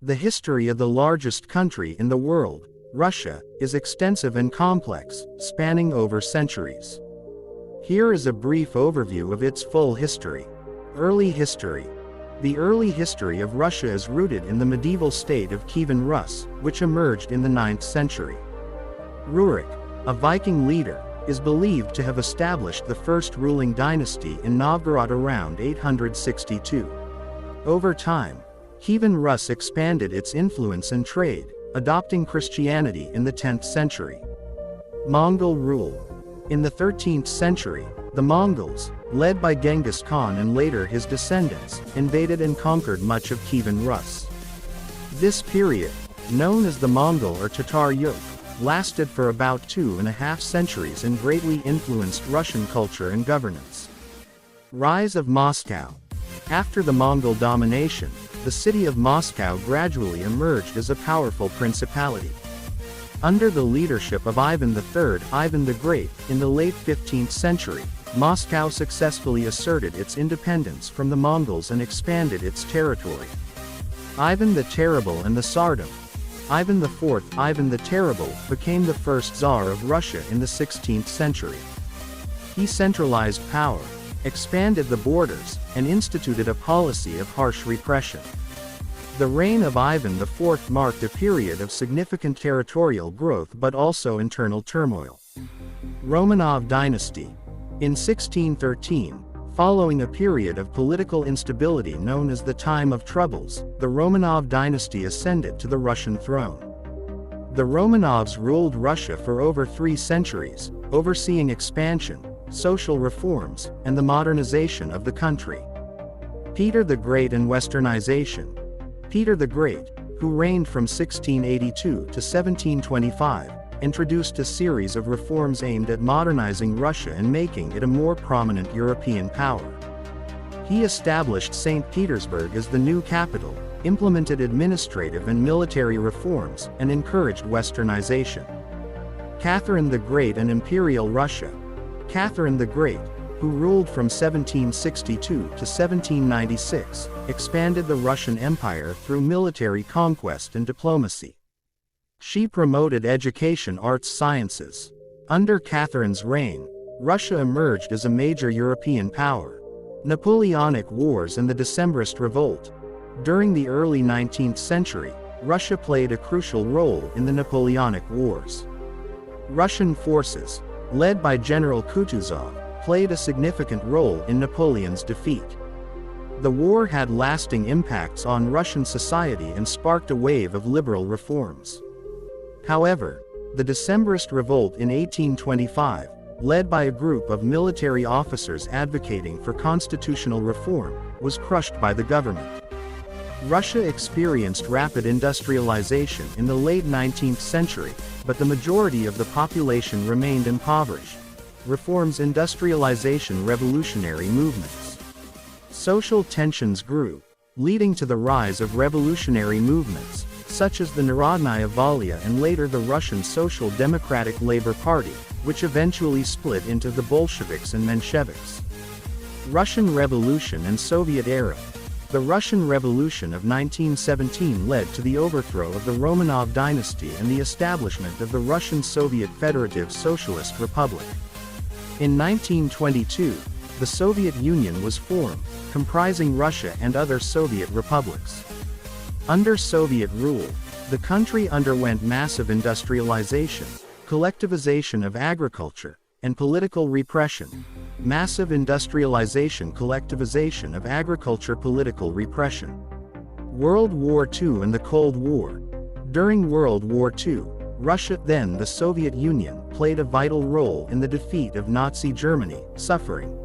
The history of the largest country in the world, Russia, is extensive and complex, spanning over centuries. Here is a brief overview of its full history. Early history. The early history of Russia is rooted in the medieval state of Kievan Rus, which emerged in the 9th century. Rurik, a Viking leader, is believed to have established the first ruling dynasty in Novgorod around 862. Over time, Kievan Rus expanded its influence and trade, adopting Christianity in the 10th century. Mongol rule. In the 13th century, the Mongols, led by Genghis Khan and later his descendants, invaded and conquered much of Kievan Rus. This period, known as the Mongol or Tatar Yoke, lasted for about 2.5 centuries and greatly influenced Russian culture and governance. Rise of Moscow. After the Mongol domination, the city of Moscow gradually emerged as a powerful principality. Under the leadership of Ivan III, Ivan the Great, in the late 15th century, Moscow successfully asserted its independence from the Mongols and expanded its territory. Ivan the Terrible and the Tsardom. Ivan IV, Ivan the Terrible, became the first Tsar of Russia in the 16th century. He centralized power, expanded the borders, and instituted a policy of harsh repression. The reign of Ivan IV marked a period of significant territorial growth but also internal turmoil. Romanov dynasty. In 1613, following a period of political instability known as the Time of Troubles, the Romanov dynasty ascended to the Russian throne. The Romanovs ruled Russia for over 3 centuries, overseeing expansion, social reforms, and the modernization of the country. Peter the Great and Westernization. Peter the Great, who reigned from 1682 to 1725, introduced a series of reforms aimed at modernizing Russia and making it a more prominent European power. He established St. Petersburg as the new capital, implemented administrative and military reforms, and encouraged Westernization. Catherine the Great and Imperial Russia. Catherine the Great, who ruled from 1762 to 1796, expanded the Russian Empire through military conquest and diplomacy. She promoted education, arts, sciences. Under Catherine's reign, Russia emerged as a major European power. Napoleonic Wars and the Decembrist Revolt. During the early 19th century, Russia played a crucial role in the Napoleonic Wars. Russian forces, led by General Kutuzov, played a significant role in Napoleon's defeat. The war had lasting impacts on Russian society and sparked a wave of liberal reforms. However, the Decembrist Revolt in 1825, led by a group of military officers advocating for constitutional reform, was crushed by the government. Russia experienced rapid industrialization in the late 19th century, but the majority of the population remained impoverished. Reforms, industrialization, revolutionary movements. Social tensions grew, leading to the rise of revolutionary movements, such as the Narodnaya Volya and later the Russian Social Democratic Labor Party, which eventually split into the Bolsheviks and Mensheviks. Russian Revolution and Soviet era. The Russian Revolution of 1917 led to the overthrow of the Romanov dynasty and the establishment of the Russian Soviet Federative Socialist Republic. In 1922, the Soviet Union was formed, comprising Russia and other Soviet republics. Under Soviet rule, the country underwent massive industrialization, collectivization of agriculture, and political repression. Massive industrialization, collectivization of agriculture, political repression. World War II and the Cold War. During World War II, Russia, then the Soviet Union, played a vital role in the defeat of Nazi Germany, suffering